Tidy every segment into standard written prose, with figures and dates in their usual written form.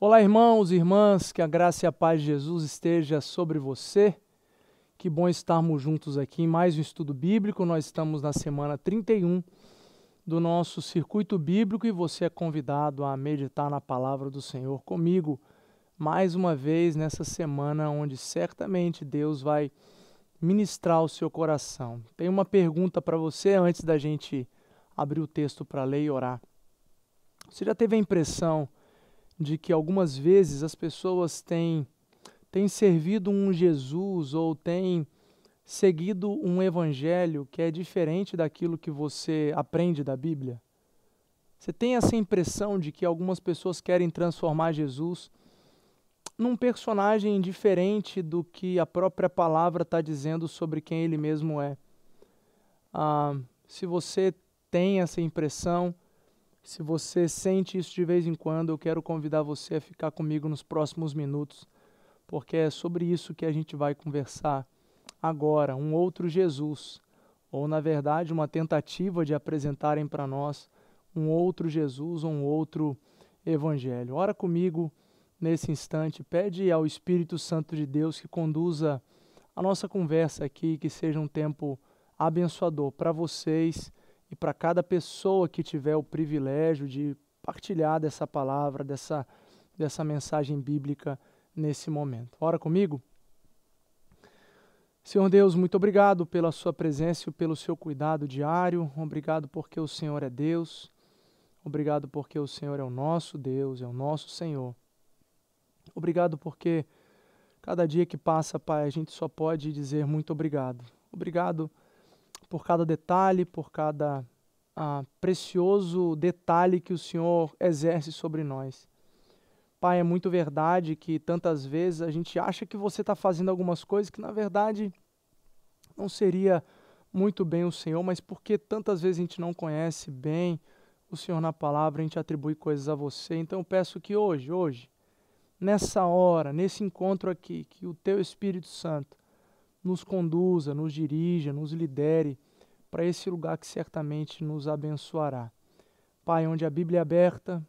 Olá, irmãos e irmãs, que a graça e a paz de Jesus esteja sobre você. Que bom estarmos juntos aqui em mais um estudo bíblico. Nós estamos na semana 31 do nosso circuito bíblico e você é convidado a meditar na palavra do Senhor comigo mais uma vez nessa semana onde certamente Deus vai ministrar o seu coração. Tenho uma pergunta para você antes da gente abrir o texto para ler e orar. Você já teve a impressão de que algumas vezes as pessoas têm servido um Jesus ou têm seguido um evangelho que é diferente daquilo que você aprende da Bíblia? Você tem essa impressão de que algumas pessoas querem transformar Jesus num personagem diferente do que a própria palavra está dizendo sobre quem ele mesmo é? Se você tem essa impressão, se você sente isso de vez em quando, eu quero convidar você a ficar comigo nos próximos minutos, porque é sobre isso que a gente vai conversar agora, um outro Jesus, ou na verdade uma tentativa de apresentarem para nós um outro Jesus ou um outro evangelho. Ora comigo nesse instante, pede ao Espírito Santo de Deus que conduza a nossa conversa aqui, que seja um tempo abençoador para vocês e para cada pessoa que tiver o privilégio de partilhar dessa palavra, dessa mensagem bíblica nesse momento. Ora comigo. Senhor Deus, muito obrigado pela sua presença e pelo seu cuidado diário. Obrigado porque o Senhor é Deus. Obrigado porque o Senhor é o nosso Deus, é o nosso Senhor. Obrigado porque cada dia que passa, Pai, a gente só pode dizer muito obrigado. Obrigado por cada detalhe, por cada precioso detalhe que o Senhor exerce sobre nós. Pai, é muito verdade que tantas vezes a gente acha que você está fazendo algumas coisas que na verdade não seria muito bem o Senhor, mas porque tantas vezes a gente não conhece bem o Senhor na palavra, a gente atribui coisas a você. Então eu peço que hoje, nessa hora, nesse encontro aqui, que o Teu Espírito Santo nos conduza, nos dirija, nos lidere para esse lugar que certamente nos abençoará. Pai, onde a Bíblia é aberta,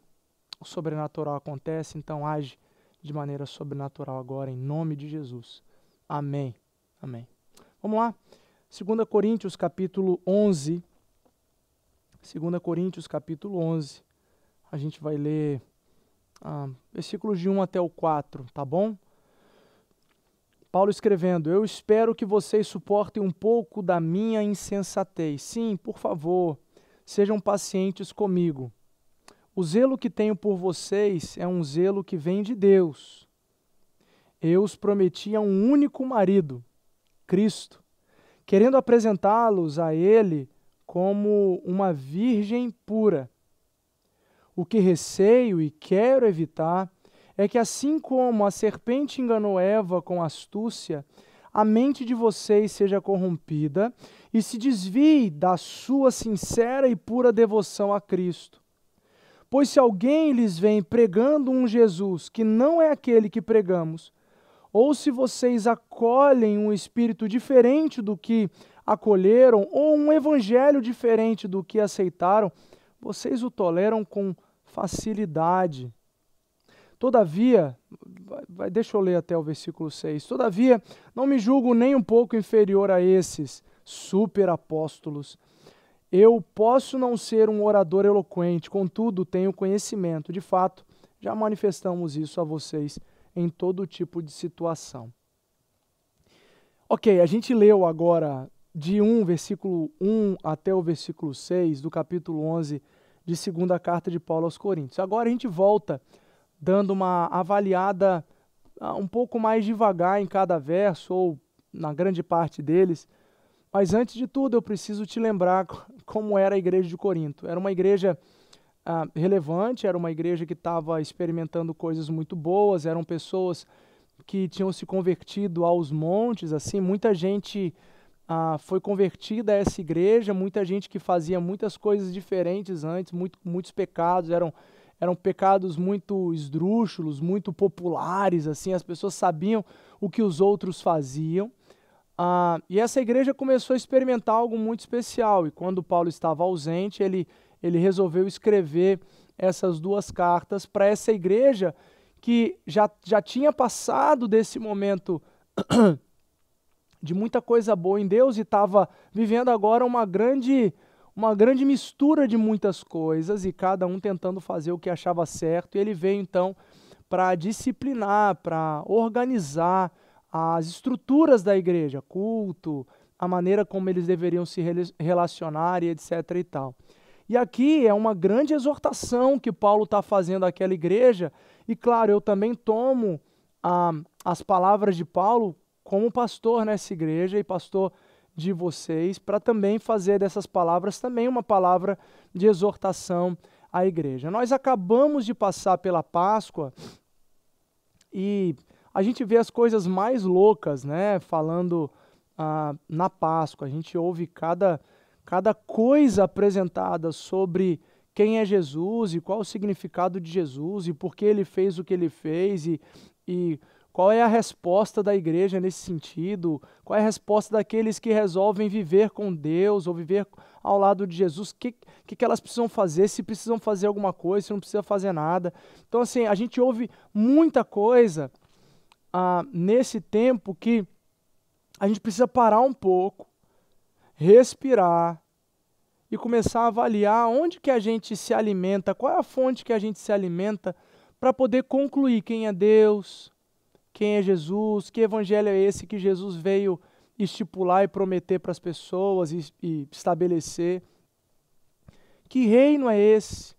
o sobrenatural acontece, então age de maneira sobrenatural agora, em nome de Jesus. Amém. Amém. Vamos lá. 2 Coríntios capítulo 11. 2 Coríntios capítulo 11. A gente vai ler versículos de 1 até o 4, tá bom? Paulo escrevendo: eu espero que vocês suportem um pouco da minha insensatez. Sim, por favor, sejam pacientes comigo. O zelo que tenho por vocês é um zelo que vem de Deus. Eu os prometi a um único marido, Cristo, querendo apresentá-los a Ele como uma virgem pura. O que receio e quero evitar é que, assim como a serpente enganou Eva com astúcia, a mente de vocês seja corrompida e se desvie da sua sincera e pura devoção a Cristo. Pois se alguém lhes vem pregando um Jesus que não é aquele que pregamos, ou se vocês acolhem um espírito diferente do que acolheram, ou um evangelho diferente do que aceitaram, vocês o toleram com facilidade. Todavia, deixa eu ler até o versículo 6. Todavia, não me julgo nem um pouco inferior a esses super apóstolos. Eu posso não ser um orador eloquente, contudo tenho conhecimento. De fato, já manifestamos isso a vocês em todo tipo de situação. Ok, a gente leu agora de versículo 1 até o versículo 6 do capítulo 11 de 2ª carta de Paulo aos Coríntios. Agora a gente volta dando uma avaliada um pouco mais devagar em cada verso, ou na grande parte deles. Mas antes de tudo, eu preciso te lembrar como era a igreja de Corinto. Era uma igreja relevante, era uma igreja que estava experimentando coisas muito boas, eram pessoas que tinham se convertido aos montes, assim, muita gente foi convertida a essa igreja, muita gente que fazia muitas coisas diferentes antes, muitos pecados, eram pecados muito esdrúxulos, muito populares, assim, as pessoas sabiam o que os outros faziam. E essa igreja começou a experimentar algo muito especial, e quando Paulo estava ausente, ele resolveu escrever essas 2 cartas para essa igreja que já tinha passado desse momento de muita coisa boa em Deus e estava vivendo agora uma grande mistura de muitas coisas e cada um tentando fazer o que achava certo. E ele veio então para disciplinar, para organizar as estruturas da igreja, culto, a maneira como eles deveriam se relacionar e etc. e tal. E aqui é uma grande exortação que Paulo está fazendo àquela igreja, e claro, eu também tomo as palavras de Paulo como pastor nessa igreja e pastor de vocês, para também fazer dessas palavras também uma palavra de exortação à igreja. Nós acabamos de passar pela Páscoa e a gente vê as coisas mais loucas, né? Falando na Páscoa, a gente ouve cada coisa apresentada sobre quem é Jesus e qual o significado de Jesus e por que ele fez o que ele fez e qual é a resposta da igreja nesse sentido, qual é a resposta daqueles que resolvem viver com Deus ou viver ao lado de Jesus, o que elas precisam fazer, se precisam fazer alguma coisa, se não precisa fazer nada. Então assim, a gente ouve muita coisa nesse tempo que a gente precisa parar um pouco, respirar e começar a avaliar onde que a gente se alimenta, qual é a fonte que a gente se alimenta para poder concluir quem é Deus, quem é Jesus, que evangelho é esse que Jesus veio estipular e prometer para as pessoas e estabelecer. Que reino é esse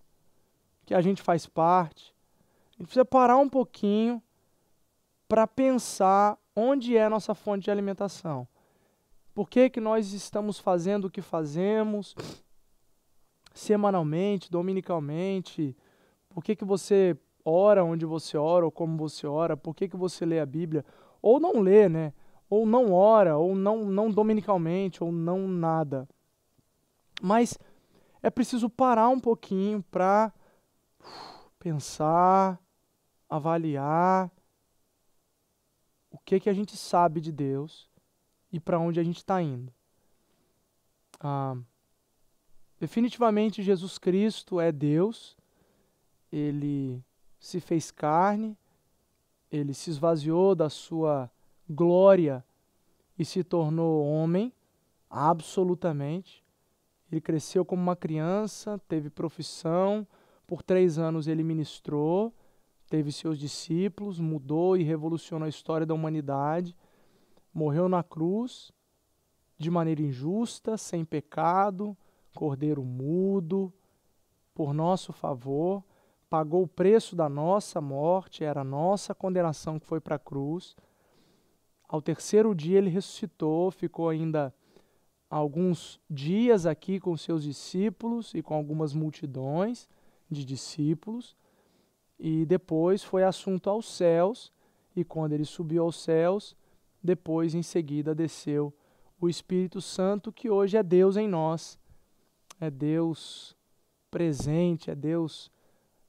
que a gente faz parte? A gente precisa parar um pouquinho para pensar onde é a nossa fonte de alimentação. Por que nós estamos fazendo o que fazemos semanalmente, dominicalmente? Por que você ora onde você ora ou como você ora? Por que você lê a Bíblia? Ou não lê, né? Ou não ora, ou não dominicalmente, ou não nada. Mas é preciso parar um pouquinho para pensar, avaliar o que a gente sabe de Deus e para onde a gente está indo. Definitivamente Jesus Cristo é Deus, ele se fez carne, ele se esvaziou da sua glória e se tornou homem, absolutamente. Ele cresceu como uma criança, teve profissão, por 3 anos ele ministrou, teve seus discípulos, mudou e revolucionou a história da humanidade, morreu na cruz de maneira injusta, sem pecado, cordeiro mudo, por nosso favor, pagou o preço da nossa morte, era a nossa condenação que foi para a cruz. Ao 3º dia ele ressuscitou, ficou ainda alguns dias aqui com seus discípulos e com algumas multidões de discípulos, e depois foi assunto aos céus, e quando ele subiu aos céus, depois em seguida desceu o Espírito Santo, que hoje é Deus em nós, é Deus presente, é Deus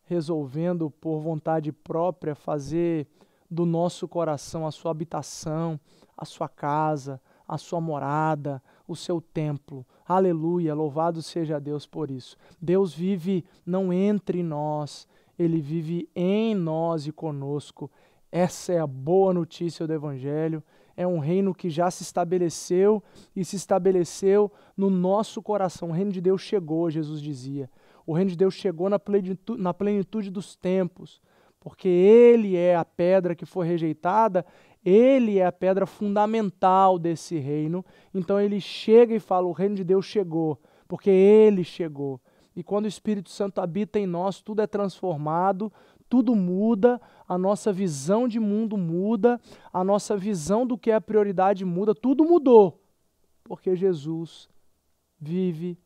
resolvendo por vontade própria fazer do nosso coração a sua habitação, a sua casa, a sua morada, o seu templo. Aleluia, louvado seja Deus por isso. Deus vive não entre nós, ele vive em nós e conosco. Essa é a boa notícia do Evangelho. É um reino que já se estabeleceu e se estabeleceu no nosso coração. O reino de Deus chegou, Jesus dizia. O reino de Deus chegou na plenitude dos tempos, porque ele é a pedra que foi rejeitada, ele é a pedra fundamental desse reino. Então ele chega e fala, o reino de Deus chegou, porque ele chegou. E quando o Espírito Santo habita em nós, tudo é transformado, tudo muda, a nossa visão de mundo muda, a nossa visão do que é a prioridade muda, tudo mudou, porque Jesus vive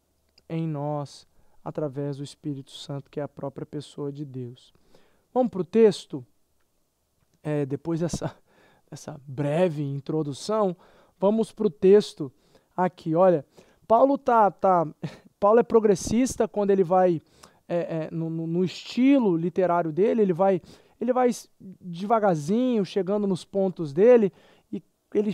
em nós através do Espírito Santo, que é a própria pessoa de Deus. Vamos para o texto? Depois dessa breve introdução, vamos para o texto aqui. Olha, Paulo é progressista quando ele vai no estilo literário dele, ele vai devagarzinho, chegando nos pontos dele, e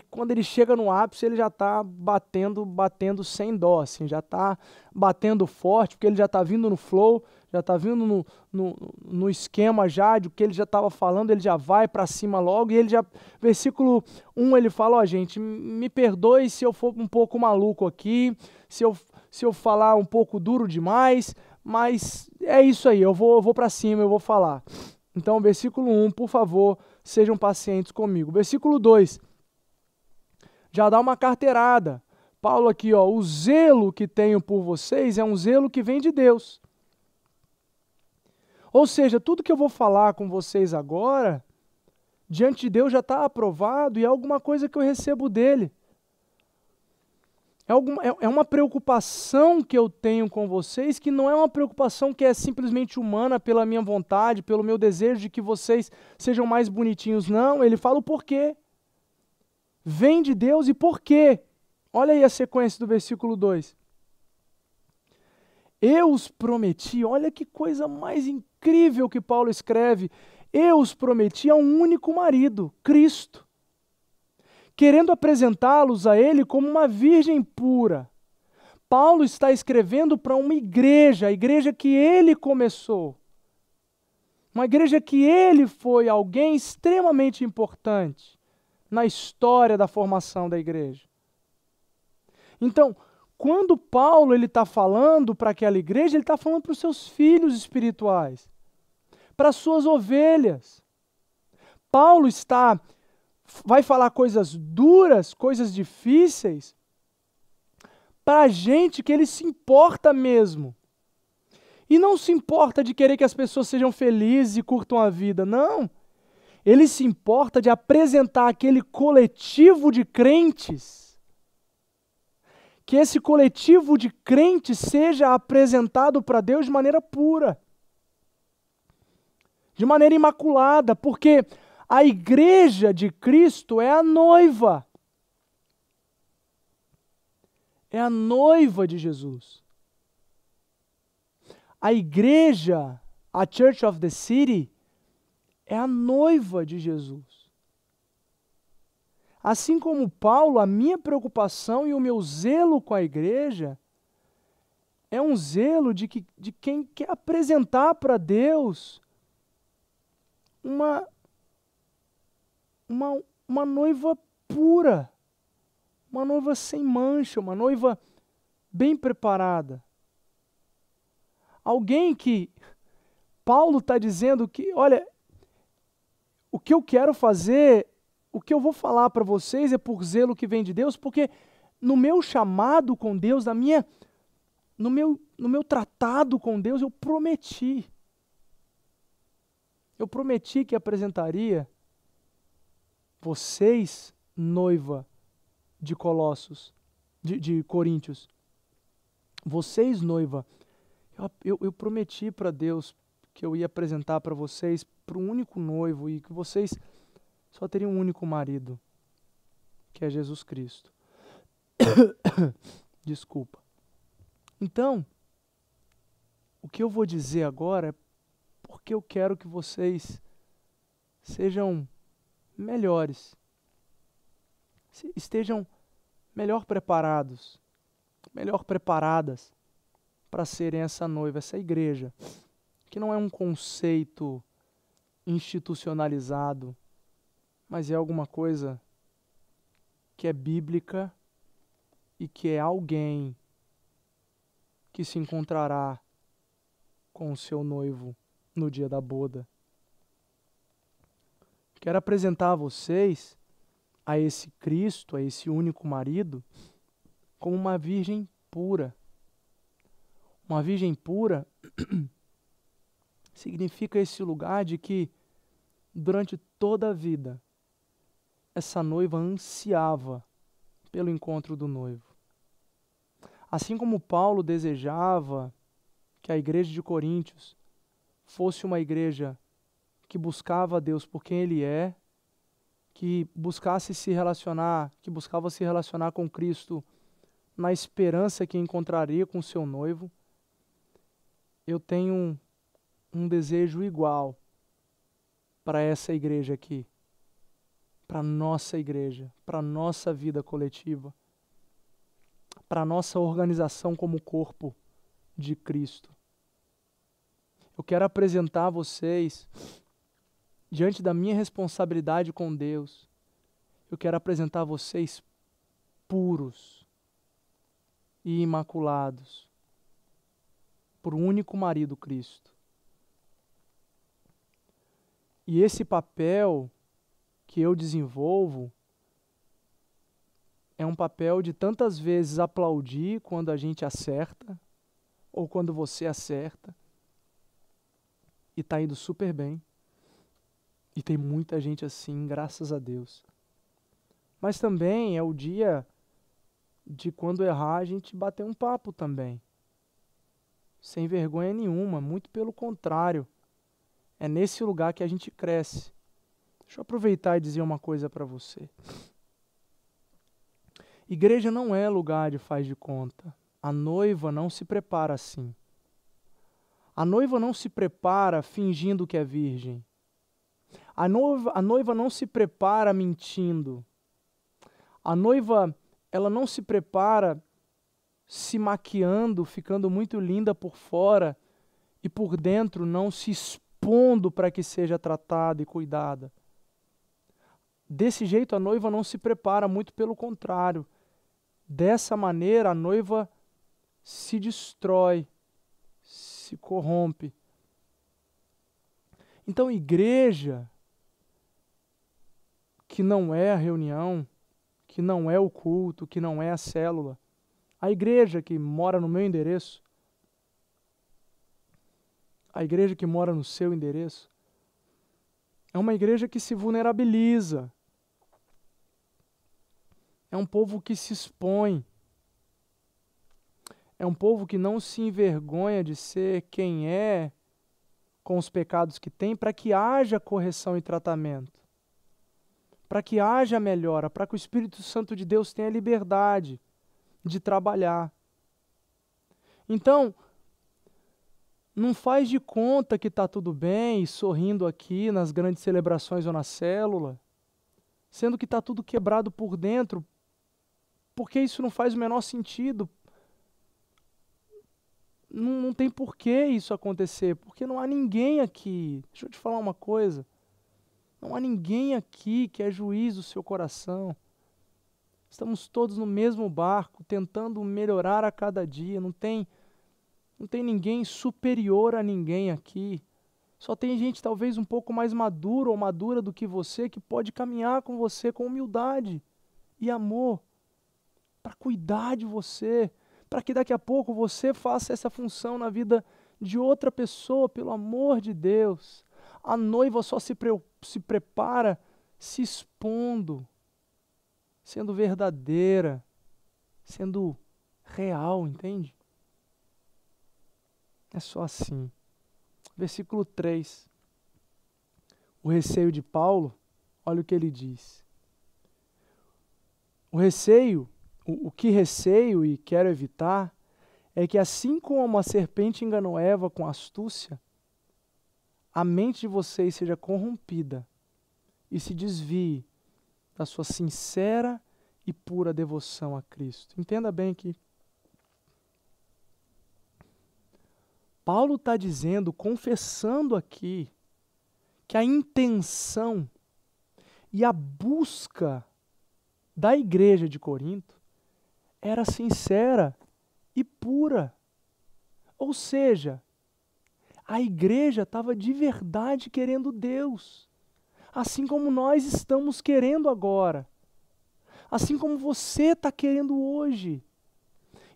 quando ele chega no ápice, ele já está batendo sem dó, assim, já está batendo forte, porque ele já está vindo no flow, já está vindo no esquema já, de que ele já estava falando, ele já vai para cima logo, e ele já, versículo 1, ele fala, ó, gente, me perdoe se eu for um pouco maluco aqui, se eu falar um pouco duro demais, mas é isso aí, eu vou para cima, eu vou falar. Então, versículo 1, por favor, sejam pacientes comigo. Versículo 2, já dá uma carteirada. Paulo aqui, ó, o zelo que tenho por vocês é um zelo que vem de Deus. Ou seja, tudo que eu vou falar com vocês agora, diante de Deus já está aprovado e é alguma coisa que eu recebo dele. É uma preocupação que eu tenho com vocês, que não é uma preocupação que é simplesmente humana pela minha vontade, pelo meu desejo de que vocês sejam mais bonitinhos. Não, ele fala o porquê. Vem de Deus e por quê? Olha aí a sequência do versículo 2. Eu os prometi, olha que coisa mais incrível que Paulo escreve. Eu os prometi a um único marido, Cristo, querendo apresentá-los a ele como uma virgem pura. Paulo está escrevendo para uma igreja, a igreja que ele começou. Uma igreja que ele foi alguém extremamente importante na história da formação da igreja. Então, quando Paulo está falando para aquela igreja, ele está falando para os seus filhos espirituais, para as suas ovelhas. Paulo vai falar coisas duras, coisas difíceis, para a gente que ele se importa mesmo. E não se importa de querer que as pessoas sejam felizes e curtam a vida, não. Ele se importa de apresentar aquele coletivo de crentes, que esse coletivo de crentes seja apresentado para Deus de maneira pura, de maneira imaculada, porque a igreja de Cristo é a noiva. É a noiva de Jesus. A igreja, a Church of the City, é a noiva de Jesus. Assim como Paulo, a minha preocupação e o meu zelo com a igreja é um zelo de quem quer apresentar para Deus uma noiva pura, uma noiva sem mancha, uma noiva bem preparada. Alguém que Paulo está dizendo que, olha, o que eu quero fazer, o que eu vou falar para vocês é por zelo que vem de Deus, porque no meu chamado com Deus, no meu tratado com Deus, eu prometi que apresentaria vocês, noiva de Colossos, de Coríntios, vocês, noiva, eu prometi para Deus que eu ia apresentar para vocês, para um único noivo, e que vocês só teriam um único marido, que é Jesus Cristo. Desculpa. Então, o que eu vou dizer agora é porque eu quero que vocês sejam melhores, estejam melhor preparados, melhor preparadas para serem essa noiva, essa igreja, que não é um conceito institucionalizado, mas é alguma coisa que é bíblica e que é alguém que se encontrará com o seu noivo no dia da boda. Quero apresentar a vocês a esse Cristo, a esse único marido, como uma virgem pura. Uma virgem pura significa esse lugar de que, durante toda a vida, essa noiva ansiava pelo encontro do noivo. Assim como Paulo desejava que a igreja de Coríntios fosse uma igreja que buscava a Deus por quem Ele é, que buscava se relacionar com Cristo na esperança que encontraria com o seu noivo, eu tenho um desejo igual para essa igreja aqui, para a nossa igreja, para a nossa vida coletiva, para a nossa organização como corpo de Cristo. Eu quero apresentar a vocês, diante da minha responsabilidade com Deus, eu quero apresentar a vocês puros e imaculados por um único marido, Cristo. E esse papel que eu desenvolvo é um papel de tantas vezes aplaudir quando a gente acerta, ou quando você acerta, e está indo super bem. E tem muita gente assim, graças a Deus. Mas também é o dia de quando errar a gente bater um papo também. Sem vergonha nenhuma, muito pelo contrário. É nesse lugar que a gente cresce. Deixa eu aproveitar e dizer uma coisa para você. Igreja não é lugar de faz de conta. A noiva não se prepara assim. A noiva não se prepara fingindo que é virgem. A noiva não se prepara mentindo. A noiva, ela não se prepara se maquiando, ficando muito linda por fora e por dentro não se expondo para que seja tratada e cuidada. Desse jeito a noiva não se prepara, muito pelo contrário. Dessa maneira a noiva se destrói, se corrompe. Então, igreja que não é a reunião, que não é o culto, que não é a célula, a igreja que mora no meu endereço, a igreja que mora no seu endereço, é uma igreja que se vulnerabiliza. É um povo que se expõe. É um povo que não se envergonha de ser quem é com os pecados que tem, para que haja correção e tratamento. Para que haja melhora, para que o Espírito Santo de Deus tenha liberdade de trabalhar. Então, não faz de conta que está tudo bem, sorrindo aqui nas grandes celebrações ou na célula, sendo que está tudo quebrado por dentro, porque isso não faz o menor sentido. Não tem por que isso acontecer, porque não há ninguém aqui. Deixa eu te falar uma coisa. Não há ninguém aqui que é juiz do seu coração. Estamos todos no mesmo barco, tentando melhorar a cada dia. Não tem ninguém superior a ninguém aqui. Só tem gente talvez um pouco mais madura ou madura do que você, que pode caminhar com você com humildade e amor, para cuidar de você, para que daqui a pouco você faça essa função na vida de outra pessoa, pelo amor de Deus. A noiva só se prepara se expondo, sendo verdadeira, sendo real, entende? É só assim. Versículo 3. O receio de Paulo, olha o que ele diz. O receio, o que receio e quero evitar, é que assim como a serpente enganou Eva com astúcia, a mente de vocês seja corrompida e se desvie da sua sincera e pura devoção a Cristo. Entenda bem que Paulo está dizendo, confessando aqui, que a intenção e a busca da igreja de Corinto era sincera e pura. Ou seja, a igreja estava de verdade querendo Deus, assim como nós estamos querendo agora, assim como você está querendo hoje.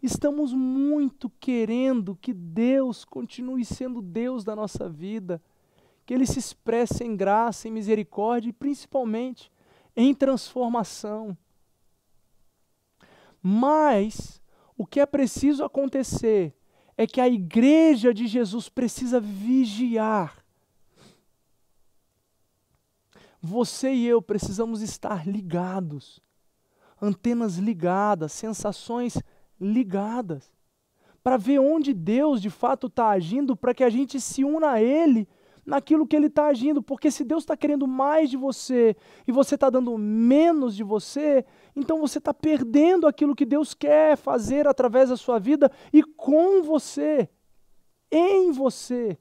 Estamos muito querendo que Deus continue sendo Deus da nossa vida, que Ele se expresse em graça, em misericórdia e principalmente em transformação. Mas o que é preciso acontecer é que a igreja de Jesus precisa vigiar. Você e eu precisamos estar ligados, antenas ligadas, sensações ligadas, para ver onde Deus de fato está agindo, para que a gente se una a Ele, naquilo que ele está agindo, porque se Deus está querendo mais de você e você está dando menos de você, então você está perdendo aquilo que Deus quer fazer através da sua vida e com você, em você.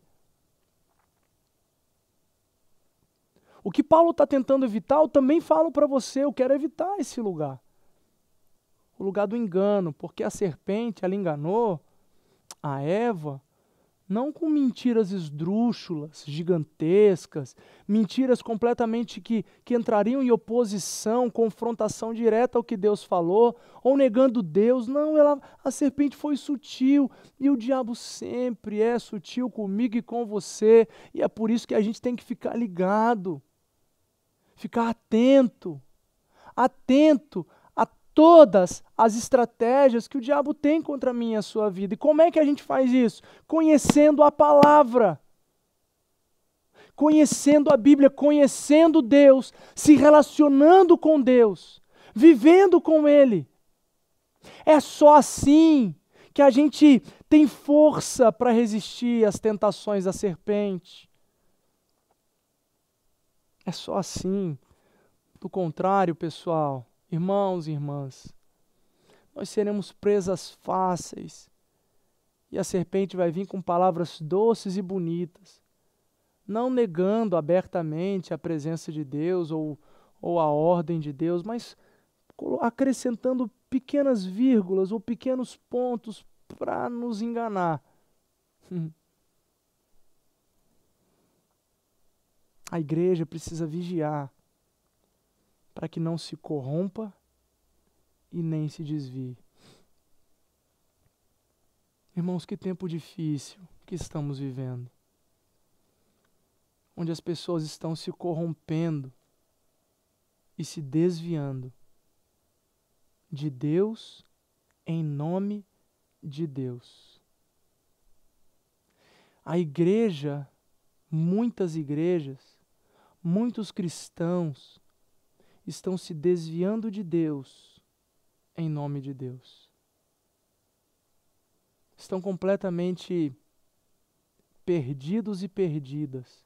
O que Paulo está tentando evitar, eu também falo para você, eu quero evitar esse lugar. O lugar do engano, porque a serpente, ela enganou a Eva, não com mentiras esdrúxulas, gigantescas, mentiras completamente que entrariam em oposição, confrontação direta ao que Deus falou, ou negando Deus. Não, a serpente foi sutil, e o diabo sempre é sutil comigo e com você, e é por isso que a gente tem que ficar ligado, ficar atento a todas as estratégias que o diabo tem contra mim e a sua vida. E como é que a gente faz isso? Conhecendo a palavra, conhecendo a Bíblia, conhecendo Deus, se relacionando com Deus, vivendo com Ele. É só assim que a gente tem força para resistir às tentações da serpente. É só assim. Do contrário, pessoal, irmãos e irmãs, nós seremos presas fáceis e a serpente vai vir com palavras doces e bonitas, não negando abertamente a presença de Deus ou a ordem de Deus, mas acrescentando pequenas vírgulas ou pequenos pontos para nos enganar. A igreja precisa vigiar para que não se corrompa e nem se desvie. Irmãos, que tempo difícil que estamos vivendo, onde as pessoas estão se corrompendo e se desviando de Deus em nome de Deus. A igreja, muitas igrejas, muitos cristãos estão se desviando de Deus em nome de Deus. Estão completamente perdidos e perdidas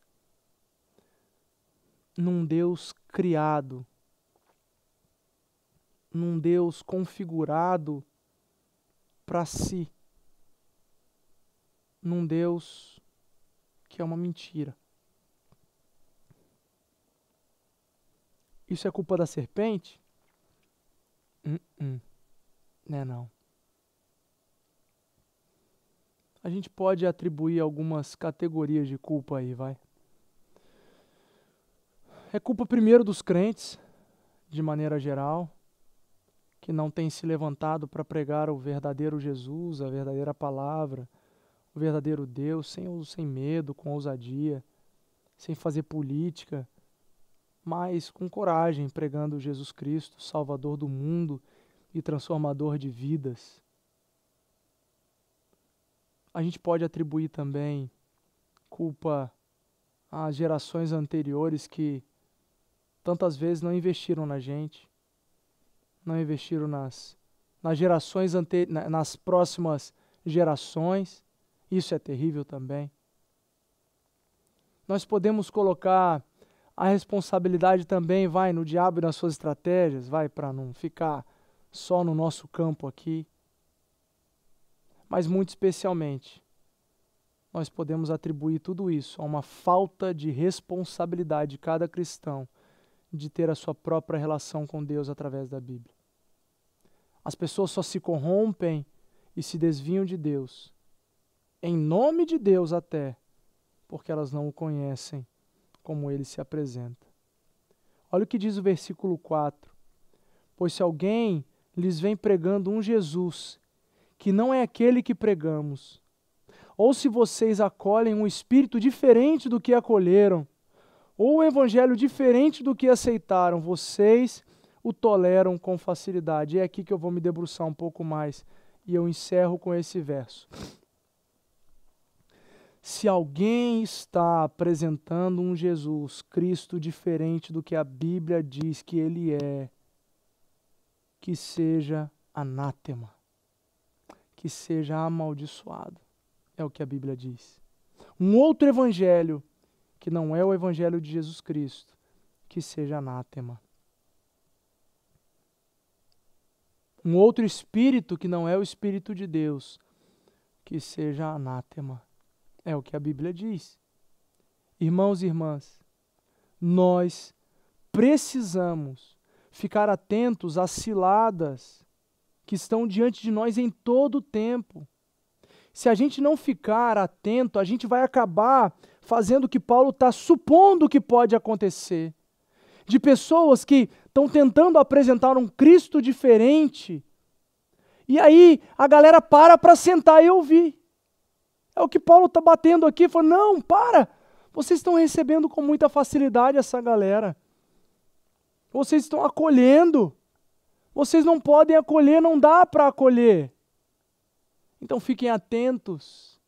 num Deus criado, num Deus configurado para si, num Deus que é uma mentira. Isso é culpa da serpente? Não é não. A gente pode atribuir algumas categorias de culpa aí, vai. É culpa primeiro dos crentes, de maneira geral, que não têm se levantado para pregar o verdadeiro Jesus, a verdadeira palavra, o verdadeiro Deus, sem medo, com ousadia, sem fazer política, mas com coragem, pregando Jesus Cristo, Salvador do mundo e transformador de vidas. A gente pode atribuir também culpa às gerações anteriores que tantas vezes não investiram na gente, não investiram nas próximas gerações. Isso é terrível também. Nós podemos colocar a responsabilidade também, no diabo e nas suas estratégias, para não ficar só no nosso campo aqui. Mas muito especialmente, nós podemos atribuir tudo isso a uma falta de responsabilidade de cada cristão de ter a sua própria relação com Deus através da Bíblia. As pessoas só se corrompem e se desviam de Deus, em nome de Deus até, porque elas não o conhecem como ele se apresenta. Olha o que diz o versículo 4. Pois se alguém lhes vem pregando um Jesus, que não é aquele que pregamos, ou se vocês acolhem um espírito diferente do que acolheram, ou um evangelho diferente do que aceitaram, vocês o toleram com facilidade. É aqui que eu vou me debruçar um pouco mais, e eu encerro com esse verso. Se alguém está apresentando um Jesus Cristo diferente do que a Bíblia diz que ele é, que seja anátema, que seja amaldiçoado. É o que a Bíblia diz. Um outro evangelho que não é o Evangelho de Jesus Cristo, que seja anátema. Um outro espírito que não é o Espírito de Deus, que seja anátema. É o que a Bíblia diz. Irmãos e irmãs, nós precisamos ficar atentos às ciladas que estão diante de nós em todo o tempo. Se a gente não ficar atento, a gente vai acabar fazendo o que Paulo está supondo que pode acontecer. De pessoas que estão tentando apresentar um Cristo diferente, e aí a galera para sentar e ouvir. É o que Paulo está batendo aqui, falando, não, para! Vocês estão recebendo com muita facilidade essa galera. Vocês estão acolhendo. Vocês não podem acolher, não dá para acolher. Então fiquem atentos,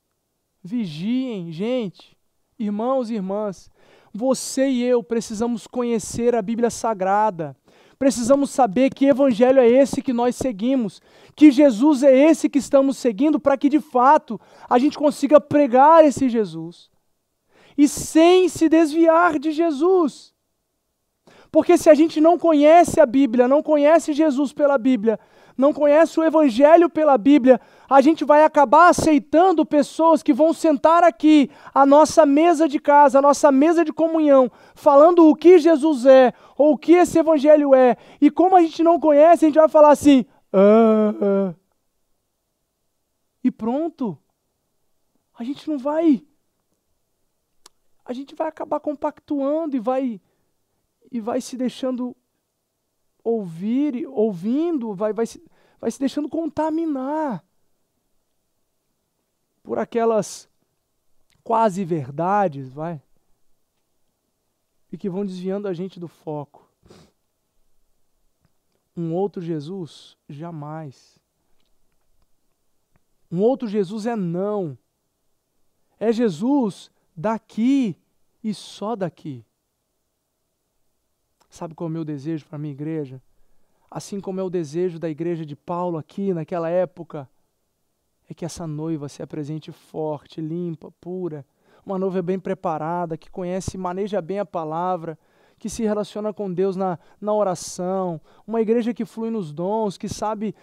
vigiem, gente, irmãos e irmãs. Você e eu precisamos conhecer a Bíblia Sagrada. Precisamos saber que evangelho é esse que nós seguimos, que Jesus é esse que estamos seguindo, para que de fato a gente consiga pregar esse Jesus. E sem se desviar de Jesus. Porque se a gente não conhece a Bíblia, não conhece Jesus pela Bíblia, não conhece o Evangelho pela Bíblia, a gente vai acabar aceitando pessoas que vão sentar aqui, à nossa mesa de casa, à nossa mesa de comunhão, falando o que Jesus é, ou o que esse Evangelho é. E como a gente não conhece, a gente vai falar assim, e pronto. A gente não vai... A gente vai acabar compactuando e vai se deixando ouvindo, vai se deixando contaminar por aquelas quase verdades, e que vão desviando a gente do foco. Um outro Jesus? Jamais. Um outro Jesus é não. É Jesus daqui e só daqui. Sabe qual é o meu desejo para a minha igreja? Assim como é o desejo da igreja de Paulo aqui naquela época, é que essa noiva se apresente forte, limpa, pura, uma noiva bem preparada, que conhece, maneja bem a palavra, que se relaciona com Deus na oração, uma igreja que flui nos dons, que sabe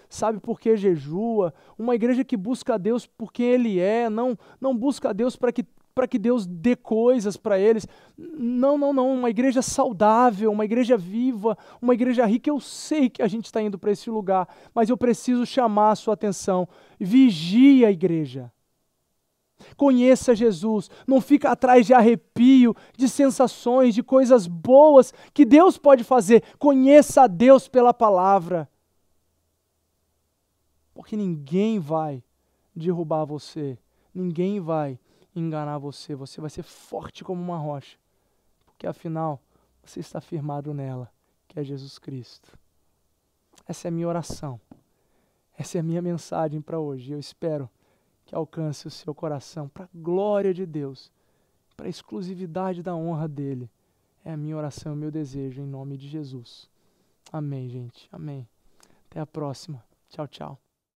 por que jejua, uma igreja que busca a Deus por quem Ele é, não busca a Deus para que Deus dê coisas para eles. Não, uma igreja saudável, uma igreja viva, uma igreja rica. Eu sei que a gente está indo para esse lugar, mas eu preciso chamar a sua atenção. Vigie a igreja. Conheça Jesus, não fica atrás de arrepio, de sensações, de coisas boas que Deus pode fazer. Conheça a Deus pela palavra. Porque ninguém vai derrubar você, ninguém vai enganar você. Você vai ser forte como uma rocha, porque afinal você está firmado nela, que é Jesus Cristo. Essa é a minha oração, essa é a minha mensagem para hoje. Eu espero que alcance o seu coração para a glória de Deus, para a exclusividade da honra dele. É a minha oração, o meu desejo, em nome de Jesus. Amém, gente. Amém. Até a próxima. Tchau, tchau.